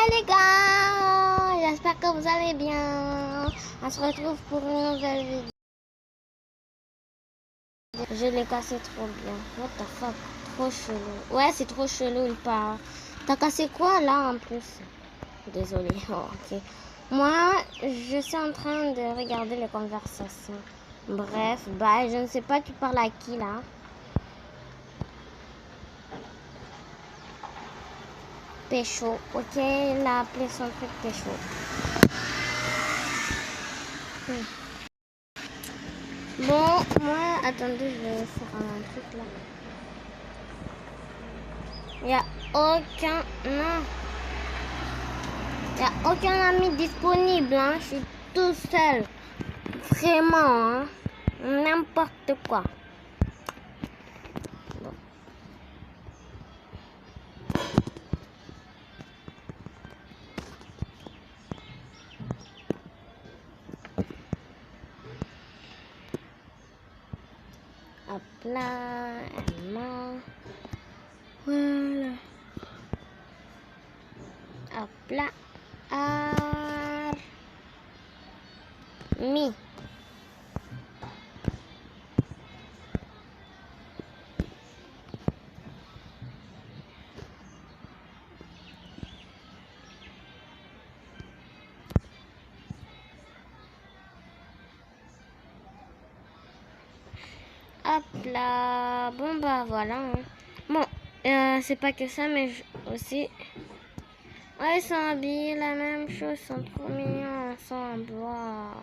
les gars, j'espère que vous allez bien. On se retrouve pour une nouvelle vidéo. Je l'ai cassé trop bien. What the fuck, trop chelou. Ouais, c'est trop chelou, il part. T'as cassé quoi là en plus? Désolé. Oh, ok. Moi, je suis en train de regarder les conversations. Bref, bye. Je ne sais pas tu parles à qui là. Pécho. Ok, il a appelé son truc Pécho. Bon, moi, attendez, je vais faire un truc là. Il n'y a aucun... Non. Il n'y a aucun ami disponible, hein. Je suis tout seul. Vraiment, hein. N'importe quoi. Bon. Hop là, Emma. Voilà. Hop là. Armi. Hop là. Bon bah voilà. Hein. Bon, c'est pas que ça, mais aussi... Ouais, ils sont habillés la même chose, ils sont trop mignons ensemble. Wow.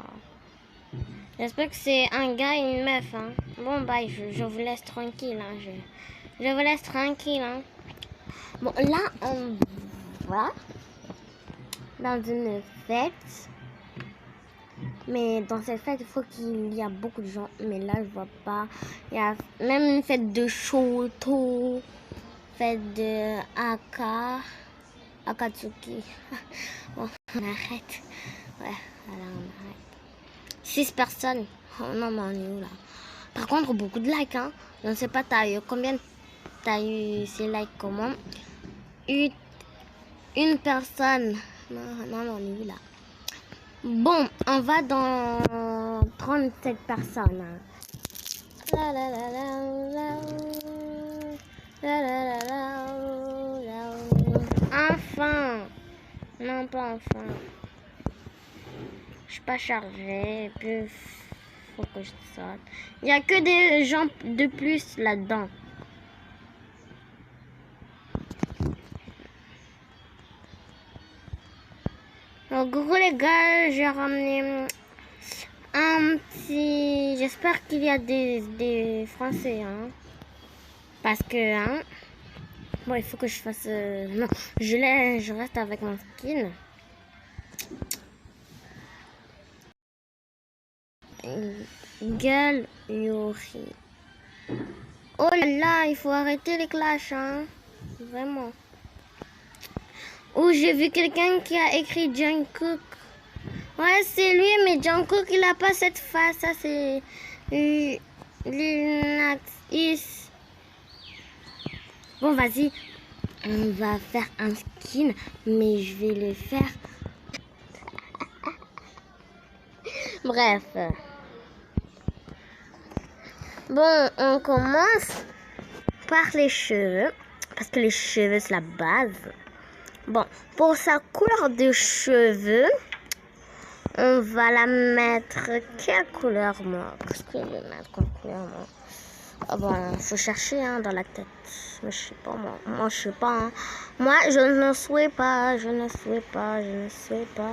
J'espère que c'est un gars et une meuf. Hein. Bon, bye, je vous laisse tranquille. Hein. Je vous laisse tranquille. Hein. Bon, là, on va dans une fête. Mais dans cette fête, il faut qu'il y a beaucoup de gens. Mais là, je vois pas. Il y a même une fête de Shoto, fête de Akatsuki. Bon, on arrête. Ouais, voilà, on arrête. 6 personnes. Oh non, mais on est où là? Par contre, beaucoup de likes, hein. Je ne sais pas, t'as eu combien? T'as eu ces likes comment? Une personne. Non, on est où là? Bon, on va dans 37 personnes. Hein. Enfin. Non, pas enfin. Je suis pas chargée. Et puis, faut que je sorte. Il y a que des gens de plus là-dedans. En gros, les gars, j'ai ramené un petit... J'espère qu'il y a des Français, hein. Parce que, hein... Bon, il faut que je fasse... Non, je reste avec mon skin. Gueule Yori. Oh là là, il faut arrêter les clashs, hein. Vraiment. Oh, j'ai vu quelqu'un qui a écrit Jungkook. Ouais, c'est lui, mais Jungkook, il a pas cette face. Ça, c'est... Lunatis. Bon, vas-y. On va faire un skin, mais je vais le faire... Bref. Bon, on commence par les cheveux. Parce que les cheveux, c'est la base. Bon, pour sa couleur de cheveux, on va la mettre... Quelle couleur, moi? Qu'est-ce que je vais mettre comme couleur, moi? Ah bon, faut chercher hein, dans la tête. Mais je sais pas, moi. Moi, je sais pas. Hein. Moi, je ne souhaite pas. Je ne souhaite pas. Je ne souhaite pas.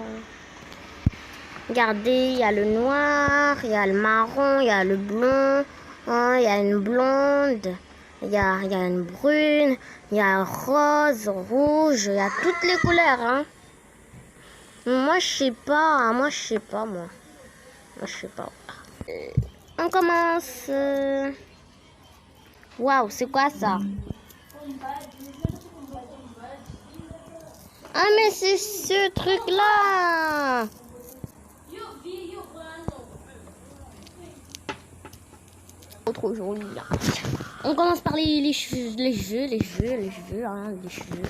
Regardez, il y a le noir, il y a le marron, il y a le blond, hein, il y a une blonde, il y a une brune, il y a rose, rouge, il y a toutes les couleurs. Hein. Moi, je sais pas. Moi, je sais pas, moi. Moi, je sais pas. On commence. Waouh, c'est quoi ça? Ah, mais c'est ce truc-là. Trop joli là. On commence par les cheveux, hein, les cheveux.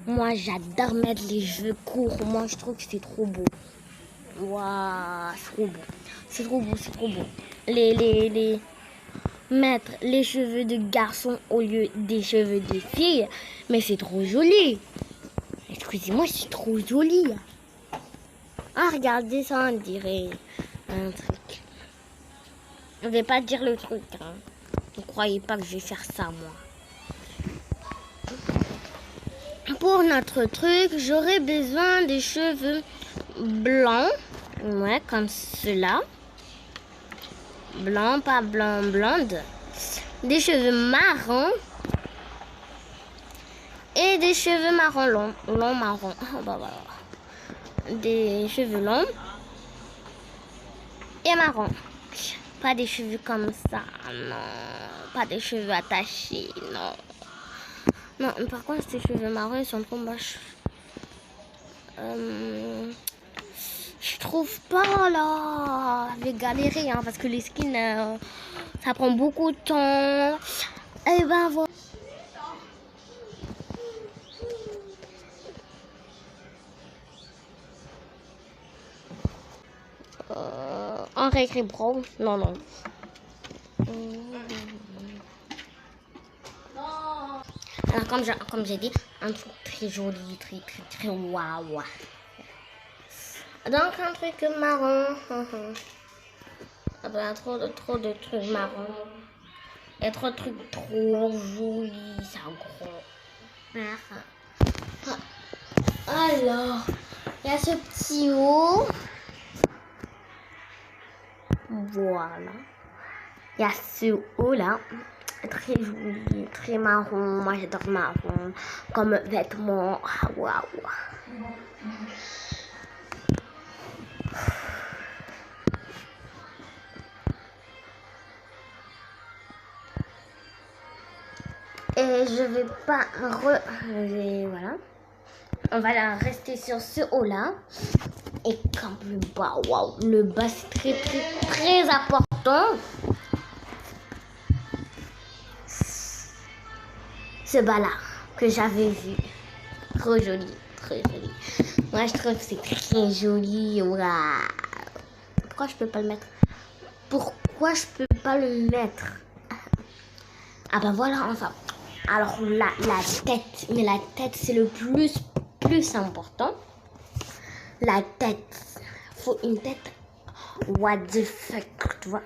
Moi, j'adore mettre les cheveux courts. Moi, je trouve que c'est trop beau. Waouh, c'est trop beau. C'est trop beau, c'est trop beau. Les mettre les cheveux de garçon au lieu des cheveux de filles. Mais c'est trop joli. Excusez-moi, c'est trop joli. Ah, regardez ça, on dirait un truc. Je vais pas dire le truc. Hein. Ne croyez pas que je vais faire ça, moi. Pour notre truc, j'aurais besoin des cheveux blancs. Ouais, comme cela. Blanc, pas blanc, blonde. Des cheveux marrons. Et des cheveux marrons longs. Longs marrons. Oh, bah, voilà. Des cheveux longs. Et marrons. Pas des cheveux comme ça. Non. Pas des cheveux attachés. Non. Non, par contre, ces cheveux marrons, ils sont trop moches. Je trouve pas là. Je vais galérer hein, parce que les skins, ça prend beaucoup de temps. Et ben voilà. Un récré pro. Non, non. Alors, comme j'ai dit, un truc très joli, très waouh. Donc, un truc marron. Ah ben, trop de trucs marrons. Et trop de trucs trop jolis. C'est un gros. Alors, il y a ce petit haut. Voilà. Il y a ce haut là. Très joli, très marron. Moi j'adore marron comme vêtement. Ah, waouh. Et je vais pas voilà. On va la rester sur ce haut là. Et comme le bas, waouh, le bas c'est très important. Ce bas là que j'avais vu, trop joli, très joli. Moi je trouve que c'est très joli. Waouh. Pourquoi je peux pas le mettre? Pourquoi je peux pas le mettre? Ah bah voilà, enfin. Alors la tête, mais la tête c'est le plus important. La tête, faut une tête what the fuck, tu vois.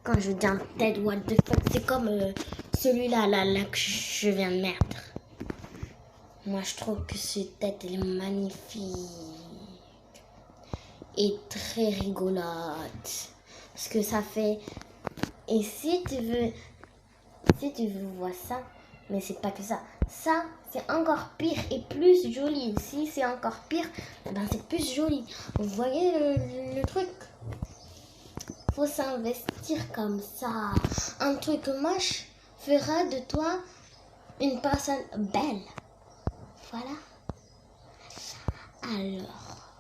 Quand je dis un tête what the fuck, c'est comme celui-là là que je viens de mettre. Moi je trouve que cette tête elle est magnifique et très rigolote. Parce que ça fait... Et si tu veux voir ça, mais c'est pas que ça. Ça, c'est encore pire et plus joli. Si c'est encore pire, ben c'est plus joli. Vous voyez le truc? Faut s'investir comme ça. Un truc moche fera de toi une personne belle. Voilà. Alors,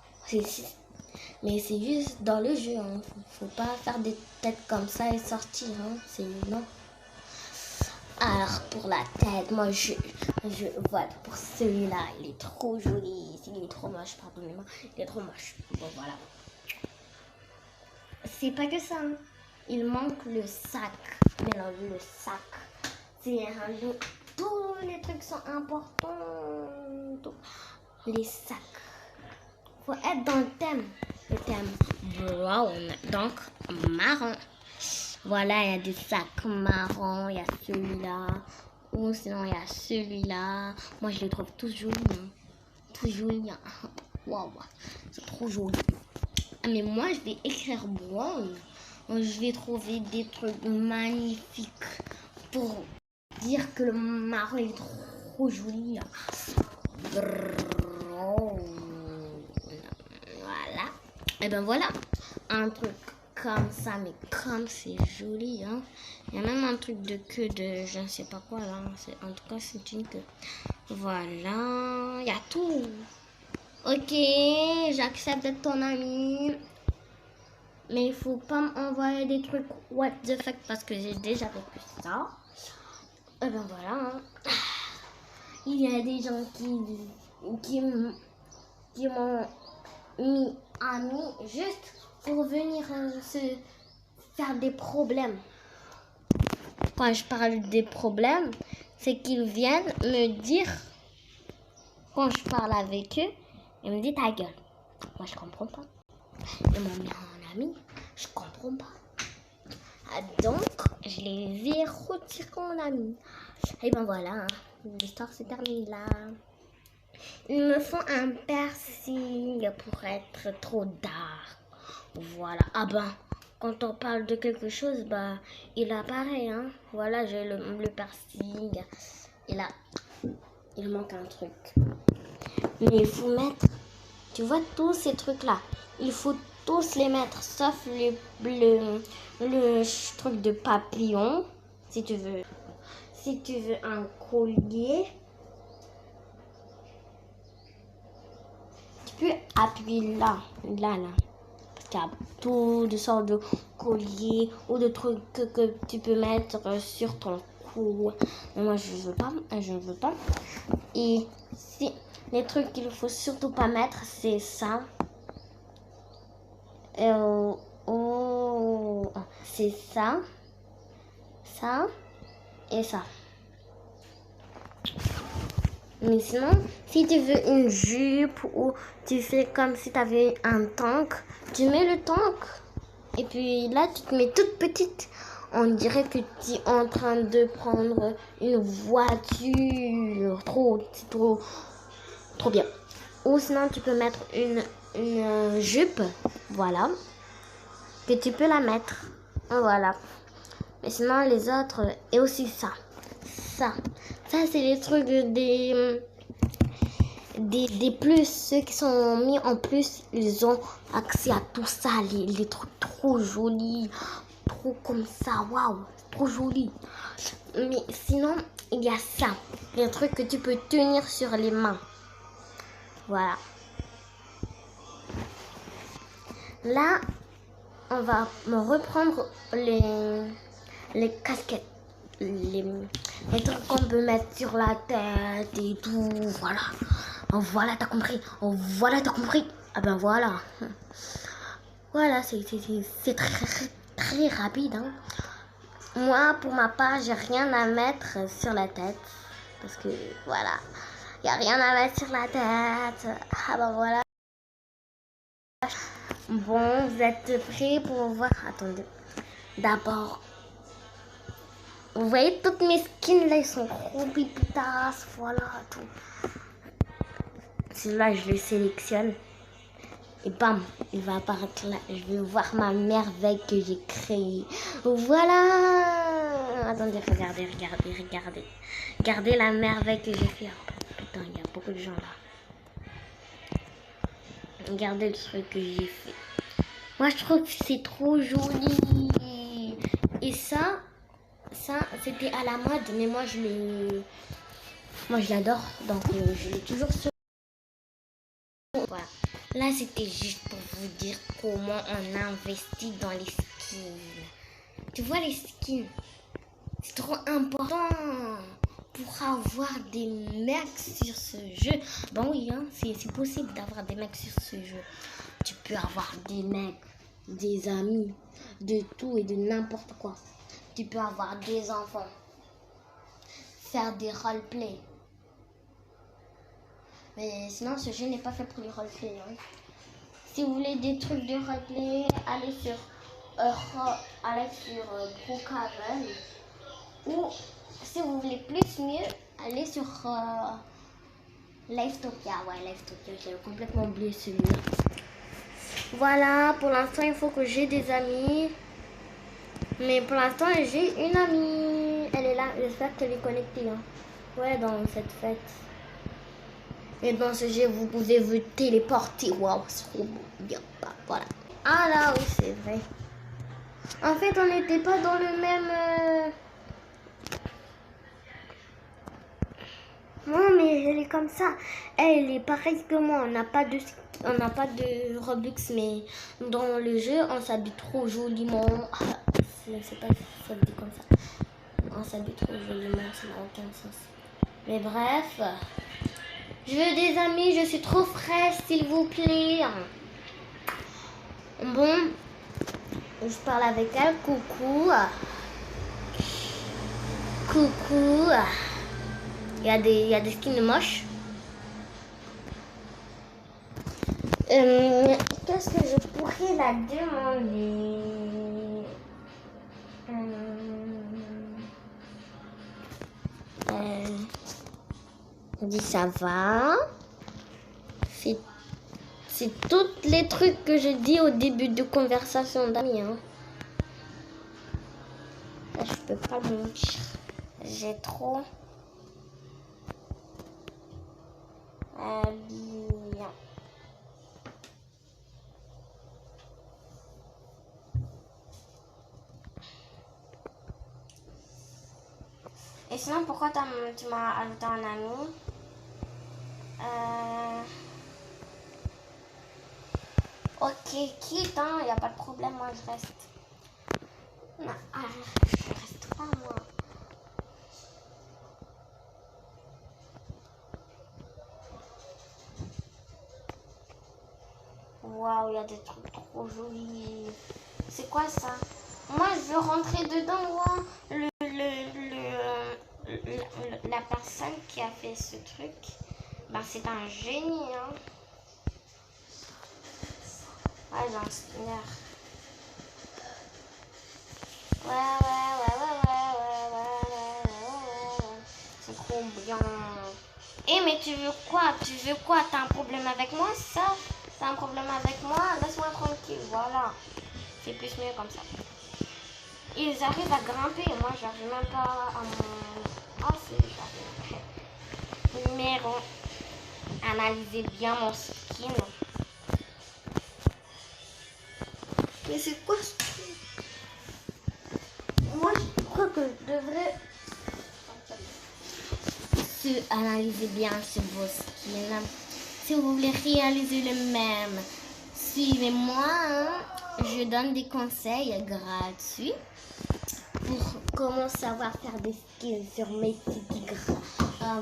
mais c'est juste dans le jeu. Hein. Faut pas faire des têtes comme ça et sortir. Hein. C'est non. Alors pour la tête, moi je vote pour celui-là. Il est trop joli. Il est trop moche, pardonnez-moi. Il est trop moche. Bon voilà. C'est pas que ça. Hein. Il manque le sac. Mélangez le sac. C'est un jeu. Tous les trucs sont importants. Les sacs. Faut être dans le thème. Le thème brown. Donc marron. Voilà, il y a des sacs marrons, il y a celui-là, ou sinon il y a celui-là. Moi, je les trouve tous jolis. Hein. Tous jolis. Hein. Waouh, c'est trop joli. Mais moi, je vais écrire brown. Je vais trouver des trucs magnifiques pour dire que le marron est trop joli. Brown. Voilà. Et ben voilà, un truc comme ça, mais comme c'est joli, hein. Il y a même un truc de queue de je ne sais pas quoi là. En tout cas, c'est une queue. Voilà, il y a tout. Ok, j'accepte d'être ton ami. Mais il faut pas m'envoyer des trucs what the fuck parce que j'ai déjà vécu ça. Et ben voilà. Hein. il y a des gens qui m'ont mis ami juste pour venir se faire des problèmes. Quand je parle des problèmes, c'est qu'ils viennent me dire, quand je parle avec eux, ils me disent ta gueule. Moi je comprends pas. Ils m'ont mis en ami, je comprends pas. Donc je les ai retirés en ami. Et ben voilà, l'histoire se termine là. Ils me font un piercing pour être trop dark. Voilà. Ah ben, quand on parle de quelque chose, bah, il apparaît, hein. Voilà, j'ai le piercing. Et là, il manque un truc. Mais il faut mettre, tu vois, tous ces trucs-là. Il faut tous les mettre, sauf le truc de papillon, si tu veux. Si tu veux un collier, tu peux appuyer là. Parce qu'il y a toutes de sortes de colliers ou de trucs que tu peux mettre sur ton cou. Mais moi, je ne veux pas. Et si les trucs qu'il faut surtout pas mettre, c'est ça. C'est ça, ça et ça. Mais sinon, si tu veux une jupe ou tu fais comme si tu avais un tank, tu mets le tank. Et puis là, tu te mets toute petite. On dirait que tu es en train de prendre une voiture. C'est trop bien. Ou sinon, tu peux mettre une jupe. Voilà. Que tu peux la mettre. Voilà. Mais sinon, les autres, et aussi ça. Ça, c'est les trucs des plus. Ceux qui sont mis en plus, ils ont accès à tout ça. Les trucs trop jolis. Trop comme ça. Waouh, trop joli. Mais sinon, il y a ça. Les trucs que tu peux tenir sur les mains. Voilà. Là, on va me reprendre les casquettes. Les trucs qu'on peut mettre sur la tête et tout, voilà. Oh, voilà, t'as compris. Oh, voilà, t'as compris. Ah ben voilà. Voilà, c'est très rapide. Hein. Moi, pour ma part, j'ai rien à mettre sur la tête. Parce que, voilà, il n'y a rien à mettre sur la tête. Ah ben voilà. Bon, vous êtes prêts pour voir? Attendez. D'abord, vous voyez toutes mes skins là, ils sont trop pipitas, voilà tout. Celui-là, je le sélectionne. Et bam, il va apparaître là. Je vais voir ma merveille que j'ai créée. Voilà. Attendez, regardez. Regardez la merveille que j'ai fait. Oh, putain, il y a beaucoup de gens là. Regardez le truc que j'ai fait. Moi, je trouve que c'est trop joli. Et ça c'était à la mode, mais moi je l'adore, donc je l'ai toujours sur. Voilà. Là c'était juste pour vous dire comment on investit dans les skins. Tu vois, les skins, c'est trop important pour avoir des mecs sur ce jeu. Bon oui, hein, c'est possible d'avoir des mecs sur ce jeu. Tu peux avoir des mecs, des amis, de tout et de n'importe quoi. Tu peux avoir des enfants, faire des roleplay. Mais sinon, ce jeu n'est pas fait pour les roleplay. Hein. Si vous voulez des trucs de roleplay, allez sur Brookhaven. Ou si vous voulez plus mieux, allez sur Livetopia. Ouais, Livetopia, j'ai complètement oublié celui-là. Voilà, pour l'instant, il faut que j'ai des amis. Mais pour l'instant, j'ai une amie. Elle est là. J'espère qu'elle est connectée. Hein. Ouais, dans cette fête. Et dans ce jeu, vous pouvez vous téléporter. Waouh, c'est trop bien. Voilà. Ah là, oui, c'est vrai. En fait, on n'était pas dans le même... Non, mais elle est comme ça. Elle est pareille que moi. On n'a pas de Robux, mais dans le jeu, on s'habille trop joliment. C'est pas ça dit comme ça. On s'habille trop joliment, ça n'a aucun sens. Mais bref, je veux des amis, je suis trop fraîche, s'il vous plaît. Bon, je parle avec elle, coucou. Coucou. Il y a des skins moches. Qu'est-ce que je pourrais la demander? On dit ça va. C'est tous les trucs que je dis au début de conversation d'amis. Hein. Là, je peux pas le mentir. J'ai trop. Bien. Et sinon, pourquoi tu m'as ajouté un ami? Ok, quitte, hein, y a pas de problème, moi je reste. Non, je reste pas, moi. Waouh, il y a des trucs trop jolis. C'est quoi ça? Moi, je veux rentrer dedans, voir la personne qui a fait ce truc. Ben, c'est un génie, hein. Ouais, j'ai un scanner. Ouais. C'est trop bien. Eh, mais tu veux quoi? T'as un problème avec moi, ça? T'as un problème avec moi? Laisse-moi tranquille, voilà. C'est plus mieux comme ça. Ils arrivent à grimper, moi j'arrive même pas à mon... Ah, c'est j'arrive. Numéro. Analysez bien mon skin. Mais c'est quoi ce truc? Moi je crois que je devrais analyser bien ce beau skin. Si vous voulez réaliser le même, suivez-moi. Hein. Je donne des conseils gratuits pour comment savoir faire des skins sur mes petits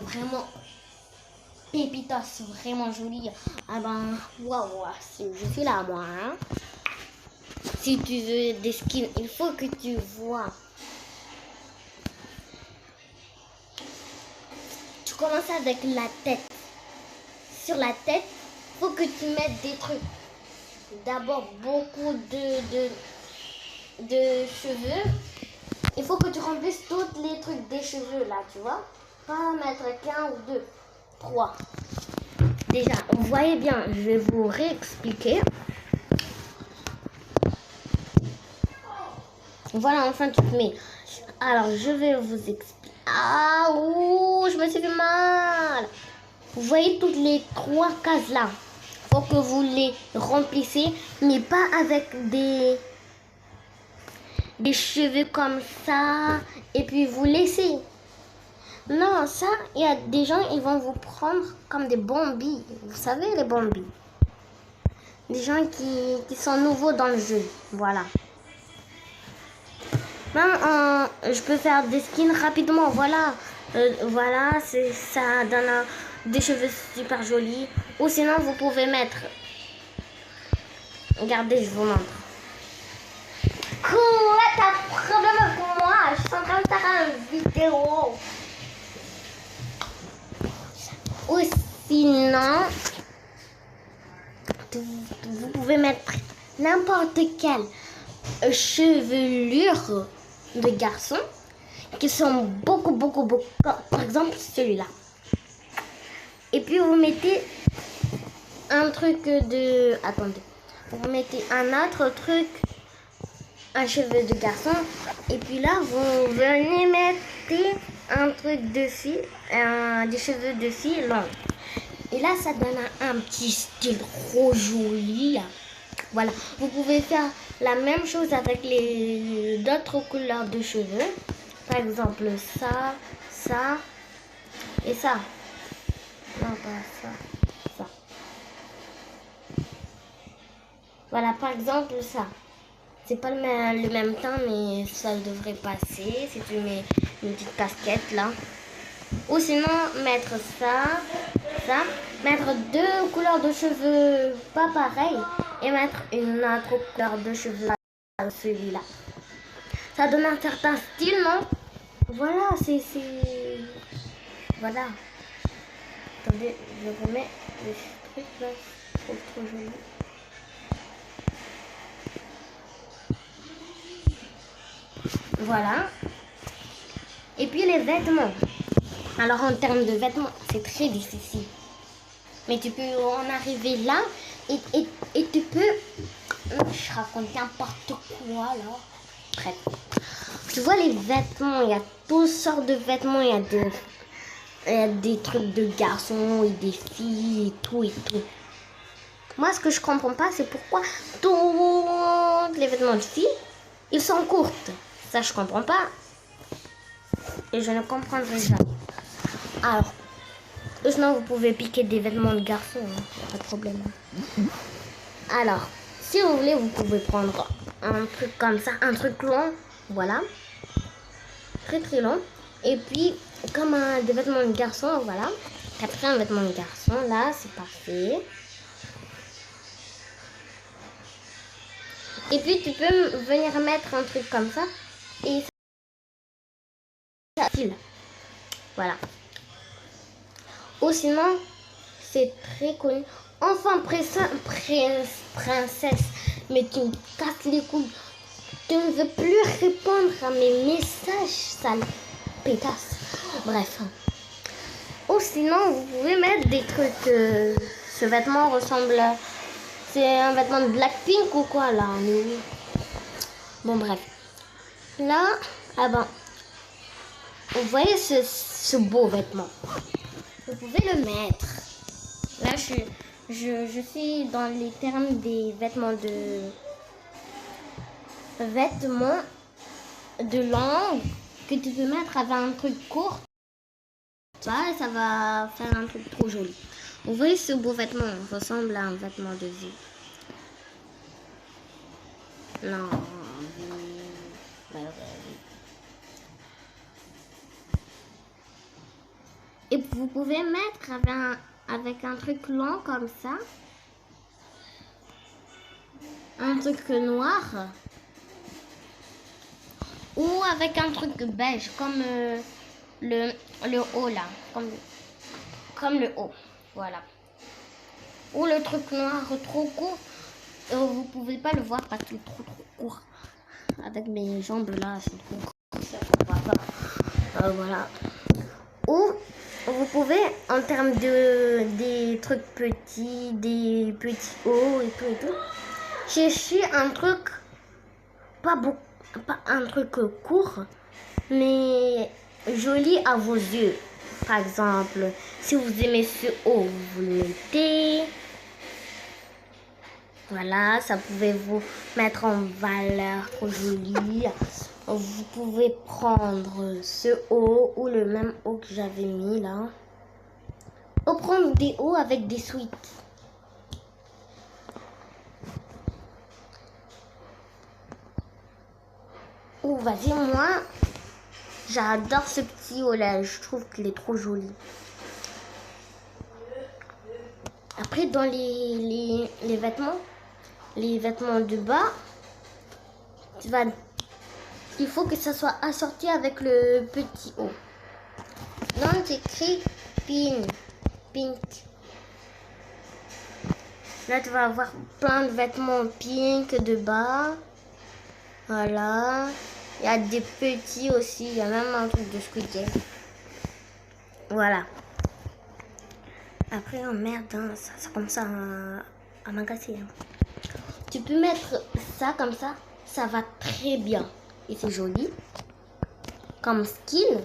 vraiment pépitos, vraiment joli. Ah ben, waouh, je suis là moi. Hein. Si tu veux des skins, il faut que tu vois. Tu commences avec la tête. Sur la tête, il faut que tu mettes des trucs. D'abord, beaucoup de cheveux. Il faut que tu remplisses tous les trucs des cheveux là, tu vois. Pas mettre qu'un ou deux, 3. Déjà, vous voyez bien, je vais vous réexpliquer. Voilà, enfin tu mets. Alors, je vais vous expliquer. Ah, ouh, je me suis fait mal. Vous voyez toutes les 3 cases là. Faut que vous les remplissez, mais pas avec des cheveux comme ça. Et puis vous laissez. Non, ça, il y a des gens, ils vont vous prendre comme des bambis. Vous savez, les bambis. Des gens qui sont nouveaux dans le jeu. Voilà. Ben, je peux faire des skins rapidement. Voilà. Voilà, ça donne des cheveux super jolis. Ou sinon, vous pouvez mettre... Regardez, je vous montre. Quoi, t'as problème avec moi? Je suis en train de faire une vidéo. Ou sinon, vous pouvez mettre n'importe quelle chevelure de garçon qui sont beaucoup. Par exemple, celui-là. Et puis, vous mettez un truc de... Attendez. Vous mettez un autre truc, un cheveu de garçon. Et puis là, vous venez mettre un truc de fille, des cheveux de fille longs. Et là, ça donne un petit style trop joli. Voilà. Vous pouvez faire la même chose avec les d'autres couleurs de cheveux. Par exemple, ça et ça. Non, pas ça. Ça. Voilà, par exemple, ça. C'est pas le même temps, mais ça devrait passer. Si tu mets une petite casquette là. Ou sinon, mettre ça, mettre deux couleurs de cheveux pas pareilles et mettre une autre couleur de cheveux à celui-là. Ça donne un certain style, non? Voilà, c'est... Voilà. Attendez, je remets le truc là, je trouve trop joli. Voilà. Et puis les vêtements. Alors en termes de vêtements, c'est très difficile. Mais tu peux en arriver là et tu peux... Je raconte n'importe quoi là. Bref. Tu vois les vêtements, il y a toutes sortes de vêtements. Il y a des trucs de garçons et des filles et tout et tout. Moi ce que je comprends pas, c'est pourquoi tous les vêtements de filles, ils sont courtes. Ça je comprends pas. Et je ne comprendrai jamais. Alors, sinon vous pouvez piquer des vêtements de garçons, hein, pas de problème. Alors, si vous voulez, vous pouvez prendre un truc comme ça, un truc long, voilà, très très long. Et puis, comme des vêtements de garçon, voilà. Après un vêtement de garçon, là, c'est parfait. Et puis, tu peux venir mettre un truc comme ça et ça file. Voilà. Ou sinon, c'est très connu. Enfin, princesse, mais tu me casses les couilles. Tu ne veux plus répondre à mes messages, sale pétasse. Bref. Ou sinon, vous pouvez mettre des trucs. Ce vêtement ressemble à... C'est un vêtement de Blackpink ou quoi, là? Bon, bref. Là, ah ben, vous voyez ce beau vêtement? Vous pouvez le mettre. Là, je suis dans les termes des vêtements de langue que tu peux mettre avec un truc court. Ça va faire un truc trop joli. Vous voyez ce beau vêtement ressemble à un vêtement de vie. Non. Et vous pouvez mettre avec un truc long comme ça. Un truc noir. Ou avec un truc beige comme le haut là. Comme le haut. Voilà. Ou le truc noir trop court. Vous pouvez pas le voir parce qu'il est trop court. Avec mes jambes là, c'est trop court. Voilà. Ou vous pouvez, en termes des trucs petits, des petits hauts et tout, chercher un truc, pas un truc court, mais joli à vos yeux. Par exemple, si vous aimez ce haut, vous le mettez. Voilà, ça pouvait vous mettre en valeur trop joli. Vous pouvez prendre ce haut ou le même haut que j'avais mis là. Ou prendre des hauts avec des suites. Ou vas-y, moi, j'adore ce petit haut là. Je trouve qu'il est trop joli. Après, dans les vêtements de bas, il faut que ça soit assorti avec le petit haut. Donc, j'écris pink. Là, tu vas avoir plein de vêtements pink de bas. Voilà. Il y a des petits aussi. Il y a même un truc de Squid Game. Voilà. Après, oh merde, hein, ça commence à m'agacer. Hein. Tu peux mettre ça comme ça. Ça va très bien. Et c'est joli. Comme style.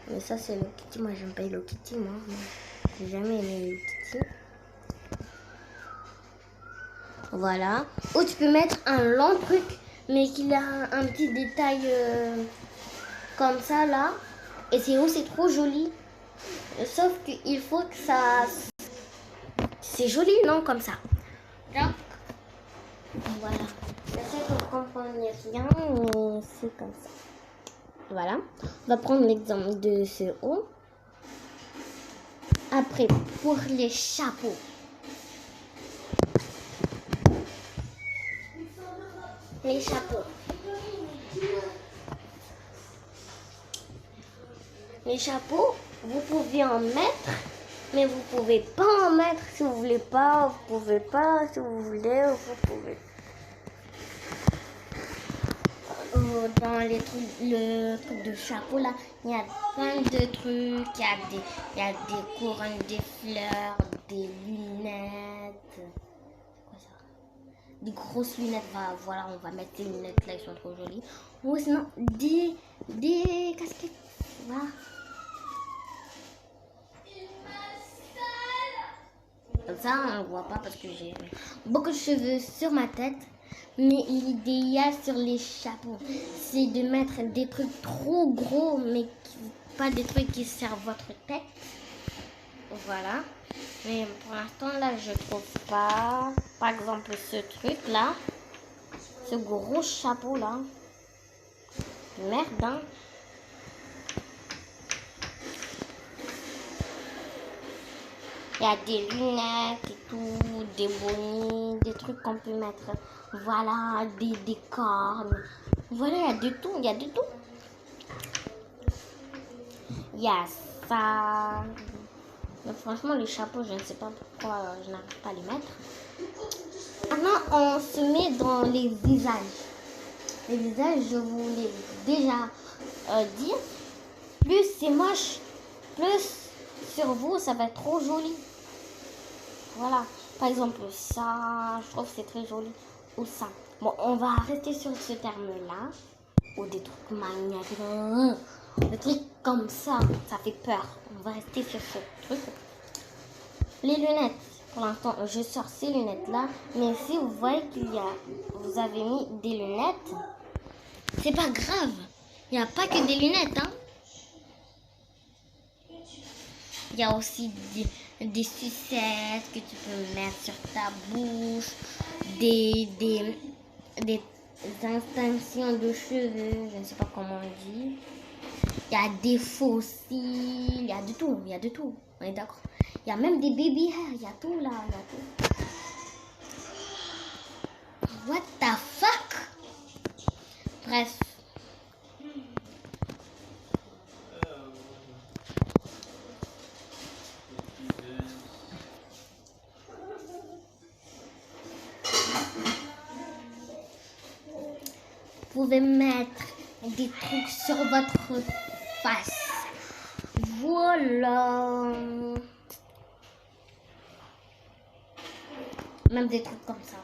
Mais ça, c'est le Kitty. Moi, j'aime pas le Kitty, moi. J'ai jamais aimé le Kitty. Voilà. Ou tu peux mettre un long truc, mais qu'il a un petit détail comme ça, là. Et c'est aussi trop joli. Sauf qu'il faut que ça... C'est joli, non? Comme ça. Donc, voilà. J'essaie que vous compreniez rien, mais c'est comme ça. Voilà. On va prendre l'exemple de ce haut. Après, pour les chapeaux. Les chapeaux. Les chapeaux, vous pouvez en mettre, mais vous pouvez pas en mettre si vous voulez pas, vous pouvez pas, si vous voulez, vous pouvez. Dans le truc de chapeau là, il y a plein de trucs, il y a des couronnes, des fleurs, des lunettes. Quoi ça? Des grosses lunettes, voilà, on va mettre les lunettes là, elles sont trop jolies. Ou sinon des casquettes, voilà. Comme ça, on ne voit pas parce que j'ai beaucoup de cheveux sur ma tête. Mais l'idéal sur les chapeaux, c'est de mettre des trucs trop gros, mais pas des trucs qui servent votre tête. Voilà. Mais pour l'instant, là, je trouve pas. Par exemple, ce truc-là, ce gros chapeau-là. Merde, hein. Il y a des lunettes et tout, des bonnets, des trucs qu'on peut mettre. Voilà, des cornes. Voilà, il y a de tout, il y a de tout. Il y a ça. Mais franchement, les chapeaux, je ne sais pas pourquoi je n'arrive pas à les mettre. Maintenant, on se met dans les visages. Les visages, je vous l'ai déjà dit. Plus c'est moche, plus sur vous, ça va être trop joli. Voilà. Par exemple, ça, je trouve que c'est très joli. Ou ça. Bon, on va rester sur ce terme-là. Ou des trucs magnifiques. Des trucs comme ça fait peur. On va rester sur ce truc. Les lunettes. Pour l'instant, je sors ces lunettes-là. Mais si vous voyez vous avez mis des lunettes, c'est pas grave. Il n'y a pas que des lunettes, hein. Il y a aussi des sucettes que tu peux mettre sur ta bouche, des extensions de cheveux, je ne sais pas comment on dit. Il y a des fossiles, il y a de tout, on est d'accord. Il y a même des baby hair, il y a tout là, il y a tout. What the fuck? Bref. Vous pouvez mettre des trucs sur votre face. Voilà. Même des trucs comme ça.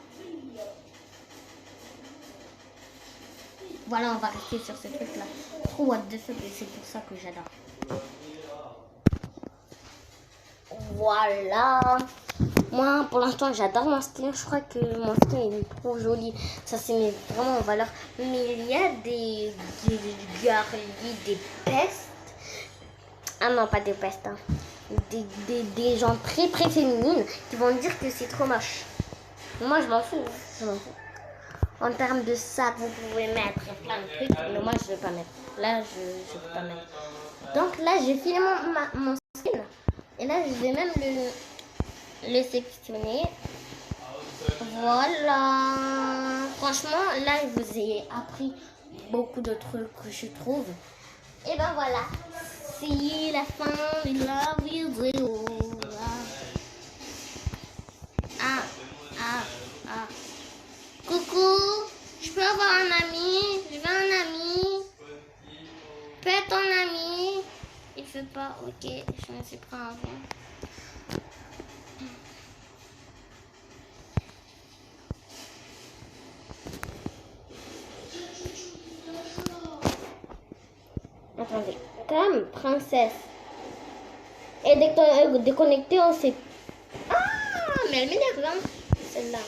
Voilà, on va rester sur ce truc-là. Trop what the fuck, et c'est pour ça que j'adore. Voilà. Moi, pour l'instant, j'adore mon skin. Je crois que mon skin est trop joli. Ça se met vraiment en valeur. Mais il y a des girlies, des pestes. Ah non, pas des pestes. Hein. Des gens très très féminines qui vont dire que c'est trop moche. Moi, je m'en fous. Je m'en fous. En termes de sac, vous pouvez mettre plein de trucs. Mais moi, je ne vais pas mettre. Là, je ne peux pas mettre. Donc là, j'ai fini mon skin. Et là, je vais même le sélectionner. Voilà. Franchement, là, je vous ai appris beaucoup de trucs, je trouve. Et ben voilà. C'est la fin de la vidéo. Ah. Coucou. Je peux avoir un ami. Je veux un ami. Peux être ton ami. Il fait pas. Ok, je me suis pris un vent. Attendez, comme princesse. Et déconnectée, on sait. Ah, mais elle m'énerve, hein, celle-là.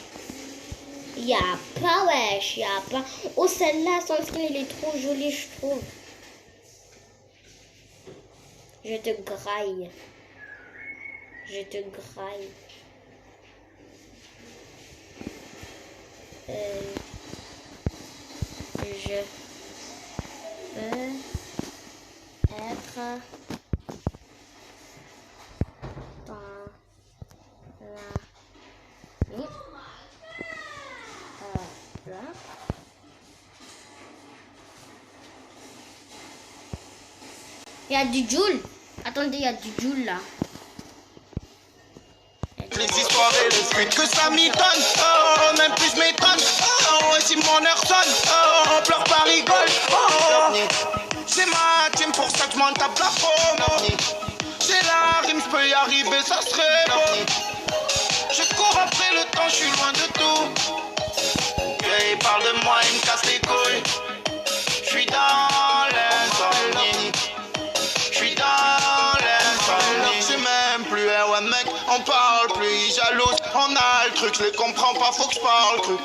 Il n'y a pas, wesh, il n'y a pas. Oh, celle-là, son skin, il est trop joli, je trouve. Je te graille. Je te graille. Je peux être ton Il y a du Joule. Attendez, il y a du Joule là. Les histoires et les fuites que ça m'étonne. Oh, même plus je m'étonne. Oh, et si mon heure sonne. Oh, on pleure pas rigole. Oh, c'est ma team pour ça que je m'en tape la faune. J'ai la rime, je peux y arriver, ça serait beau. Je cours après le temps, je suis loin de tout. Et il parle de moi, il me casse les couilles. Je suis dans l'insomnie. Je suis dans l'insomnie. Je sais même plus, ouais mec, on parle plus, il jalouse. On a le truc, je les comprends pas, faut que je parle cru.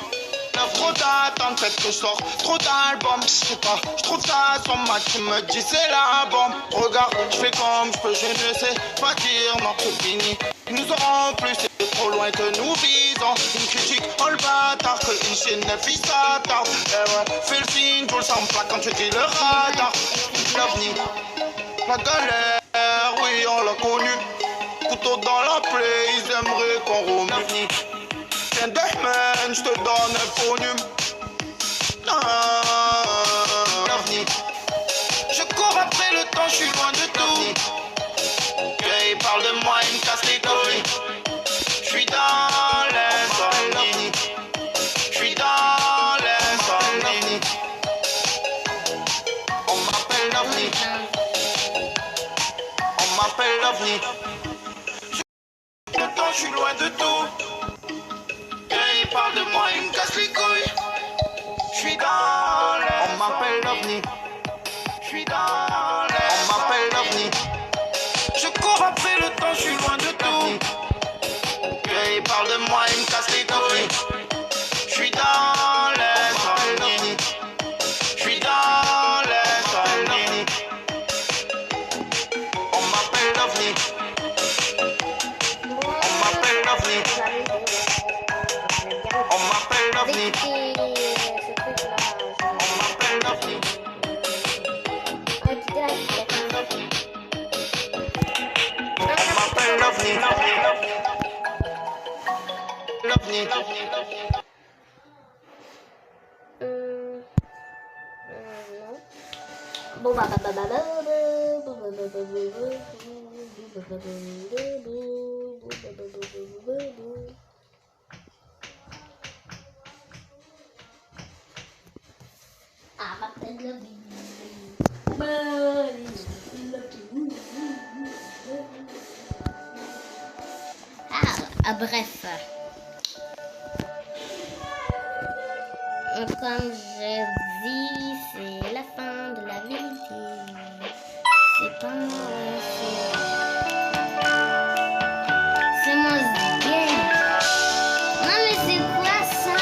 Trop d'attentes, peut-être que je sors trop d'albums. Je sais pas, je trouve ça son match, il me dit c'est la bombe. Regarde, je fais comme je peux, je ne sais pas dire non, c'est fini. Ils nous auront plus, c'est trop loin que nous visons. Une critique, oh le bâtard, que une chaîne ne fit s'attarde. Eh ouais, fais le signe, tout le sang plat quand tu dis le radar. L'ovni, la galère, oui on l'a connu. Couteau dans la plaie, ils aimeraient qu'on remue. Tiens deux semaines, je te donne un volume. L'ovni. Je cours après le temps, je suis loin de tout. Et il parle de moi, il me casse les couilles. Je suis dans l'insomnie. Je suis dans l'insomnie. On m'appelle l'ovni. On m'appelle l'ovni. Le temps, je suis loin de tout. Et il parle de moi, il me casse les couilles. Je suis dans l'air. On m'appelle l'ovni. Je suis dans l'air. On m'appelle l'ovni. Je cours après le temps, je suis loin de tout. Et il parle de moi, il me casse les couilles. Je suis dans l'insomnie. Je suis dans l'insomnie. On m'appelle l'ovni. On m'appelle l'ovni. On m'appelle l'ovni. On m'appelle l'ovni. On m'appelle l'ovni. L'ovni. Bon bah ah, m'appelle la vie. Bref. Comme je dis, c'est la fin de la vidéo. C'est pas moi, c'est mon game. Non mais c'est quoi ça?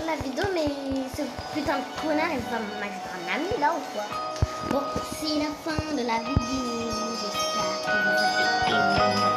La vidéo, mais ce putain de connard il va m'ajouter un ami là ou quoi? Bon, c'est la fin de la vidéo. J'espère que vous avez aimé.